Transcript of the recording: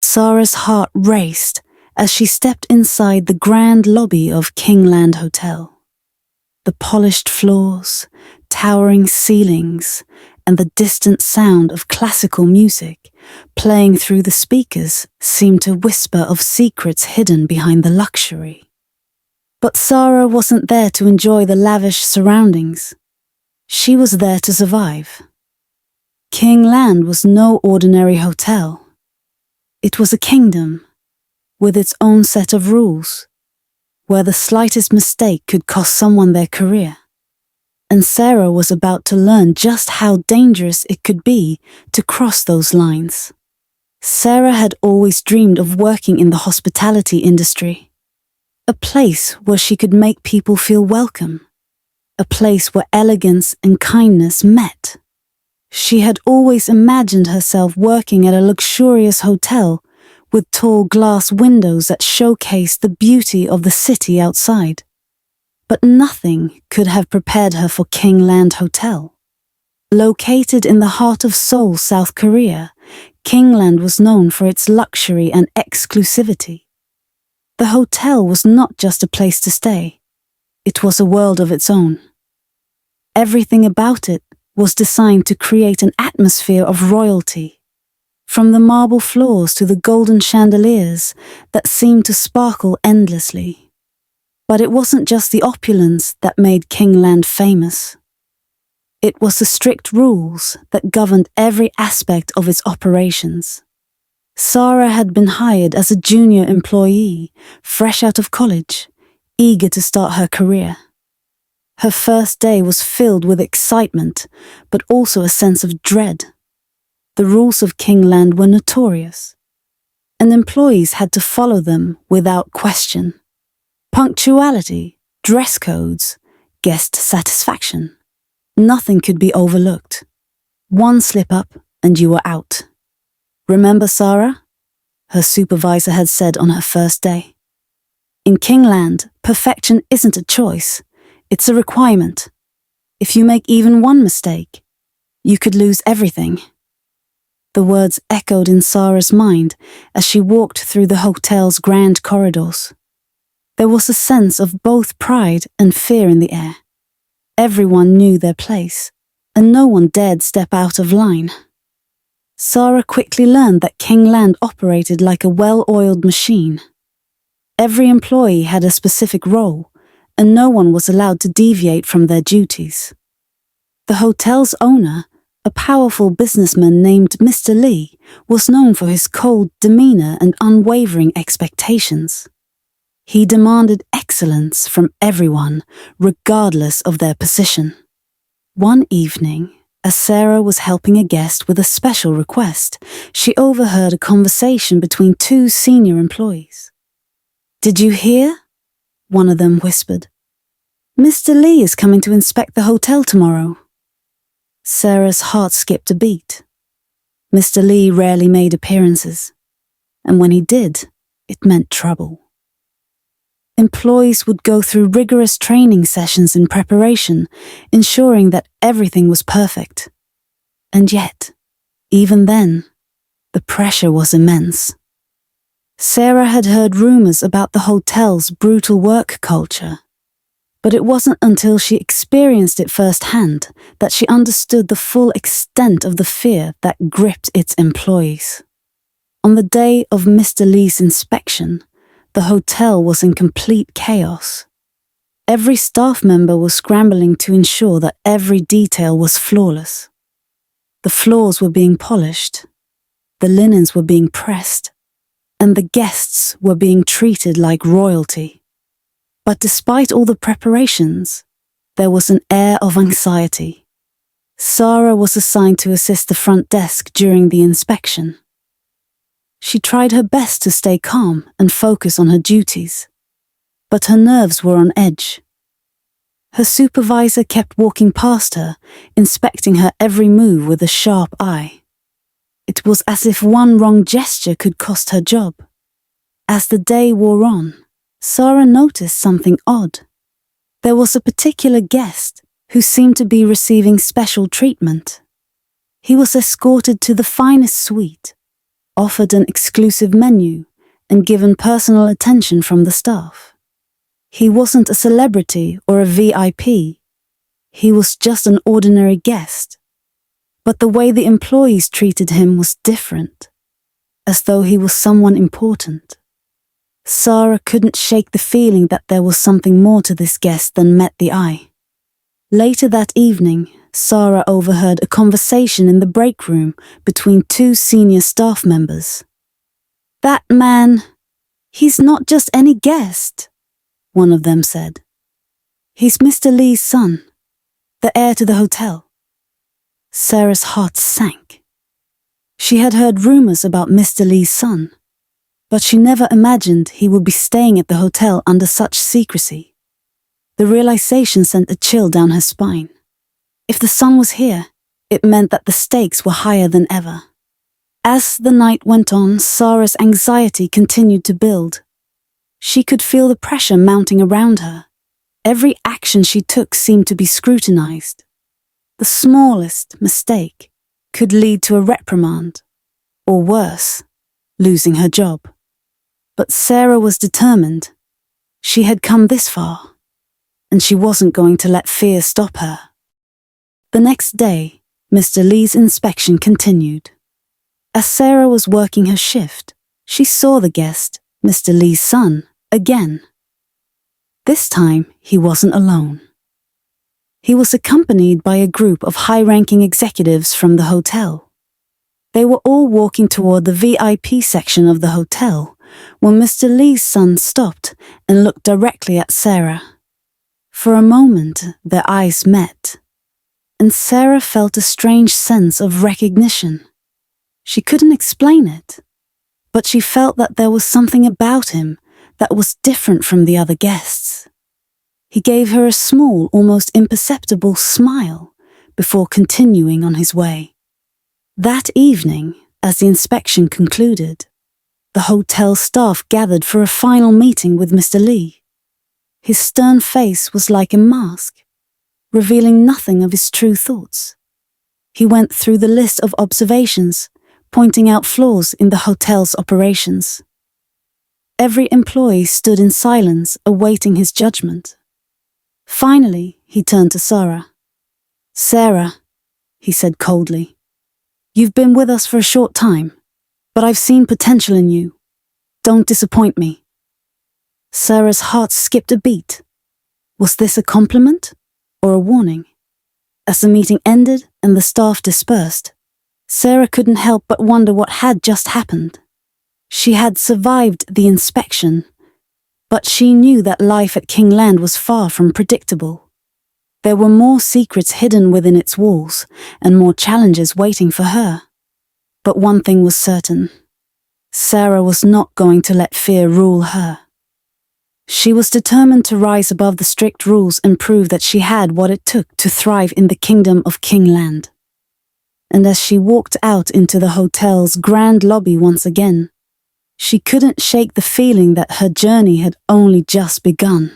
Sarah's heart raced as she stepped inside the grand lobby of Kingland Hotel. The polished floors, towering ceilings, and the distant sound of classical music playing through the speakers seemed to whisper of secrets hidden behind the luxury. But Sarah wasn't there to enjoy the lavish surroundings. She was there to survive. Kingland was no ordinary hotel. It was a kingdom, with its own set of rules, where the slightest mistake could cost someone their career. And Sarah was about to learn just how dangerous it could be to cross those lines. Sarah had always dreamed of working in the hospitality industry, a place where she could make people feel welcome, a place where elegance and kindness met. She had always imagined herself working at a luxurious hotel with tall glass windows that showcased the beauty of the city outside. But nothing could have prepared her for Kingland Hotel. Located in the heart of Seoul, South Korea, Kingland was known for its luxury and exclusivity. The hotel was not just a place to stay. It was a world of its own. Everything about it was designed to create an atmosphere of royalty, from the marble floors to the golden chandeliers that seemed to sparkle endlessly. But it wasn't just the opulence that made Kingland famous. It was the strict rules that governed every aspect of its operations. Sarah had been hired as a junior employee, fresh out of college, eager to start her career. Her first day was filled with excitement, but also a sense of dread. The rules of Kingland were notorious, and employees had to follow them without question. Punctuality, dress codes, guest satisfaction. Nothing could be overlooked. One slip up and you were out. "Remember, Sarah?" her supervisor had said on her first day. "In Kingland, perfection isn't a choice, it's a requirement. If you make even one mistake, you could lose everything." The words echoed in Sarah's mind as she walked through the hotel's grand corridors. There was a sense of both pride and fear in the air. Everyone knew their place, and no one dared step out of line. Sarah quickly learned that Kingland operated like a well-oiled machine. Every employee had a specific role, and no one was allowed to deviate from their duties. The hotel's owner, a powerful businessman named Mr. Lee, was known for his cold demeanor and unwavering expectations. He demanded excellence from everyone, regardless of their position. One evening, as Sarah was helping a guest with a special request, she overheard a conversation between two senior employees. "Did you hear?" one of them whispered. "Mr. Lee is coming to inspect the hotel tomorrow." Sarah's heart skipped a beat. Mr. Lee rarely made appearances, and when he did, it meant trouble. Employees would go through rigorous training sessions in preparation, ensuring that everything was perfect. And yet, even then, the pressure was immense. Sarah had heard rumors about the hotel's brutal work culture, but it wasn't until she experienced it firsthand that she understood the full extent of the fear that gripped its employees. On the day of Mr. Lee's inspection, the hotel was in complete chaos. Every staff member was scrambling to ensure that every detail was flawless. The floors were being polished, the linens were being pressed, and the guests were being treated like royalty. But despite all the preparations, there was an air of anxiety. Sarah was assigned to assist the front desk during the inspection. She tried her best to stay calm and focus on her duties, but her nerves were on edge. Her supervisor kept walking past her, inspecting her every move with a sharp eye. It was as if one wrong gesture could cost her job. As the day wore on, Sarah noticed something odd. There was a particular guest who seemed to be receiving special treatment. He was escorted to the finest suite, offered an exclusive menu and given personal attention from the staff. He wasn't a celebrity or a VIP. He was just an ordinary guest. But the way the employees treated him was different, as though he was someone important. Sarah couldn't shake the feeling that there was something more to this guest than met the eye. Later that evening, Sarah overheard a conversation in the break room between two senior staff members. "That man, he's not just any guest," one of them said. "He's Mr. Lee's son, the heir to the hotel." Sarah's heart sank. She had heard rumors about Mr. Lee's son, but she never imagined he would be staying at the hotel under such secrecy. The realization sent a chill down her spine. If the son was here, it meant that the stakes were higher than ever. As the night went on, Sarah's anxiety continued to build. She could feel the pressure mounting around her. Every action she took seemed to be scrutinized. The smallest mistake could lead to a reprimand, or worse, losing her job. But Sarah was determined. She had come this far, and she wasn't going to let fear stop her. The next day, Mr. Lee's inspection continued. As Sarah was working her shift, she saw the guest, Mr. Lee's son, again. This time, he wasn't alone. He was accompanied by a group of high-ranking executives from the hotel. They were all walking toward the VIP section of the hotel when Mr. Lee's son stopped and looked directly at Sarah. For a moment, their eyes met, and Sarah felt a strange sense of recognition. She couldn't explain it, but she felt that there was something about him that was different from the other guests. He gave her a small, almost imperceptible smile before continuing on his way. That evening, as the inspection concluded, the hotel staff gathered for a final meeting with Mr. Lee. His stern face was like a mask, revealing nothing of his true thoughts. He went through the list of observations, pointing out flaws in the hotel's operations. Every employee stood in silence, awaiting his judgment. Finally, he turned to Sarah. "Sarah," he said coldly, "you've been with us for a short time, but I've seen potential in you. Don't disappoint me." Sarah's heart skipped a beat. Was this a compliment or a warning? As the meeting ended and the staff dispersed, Sarah couldn't help but wonder what had just happened. She had survived the inspection, but she knew that life at Kingland was far from predictable. There were more secrets hidden within its walls and more challenges waiting for her. But one thing was certain. Sarah was not going to let fear rule her. She was determined to rise above the strict rules and prove that she had what it took to thrive in the kingdom of Kingland. And as she walked out into the hotel's grand lobby once again, she couldn't shake the feeling that her journey had only just begun.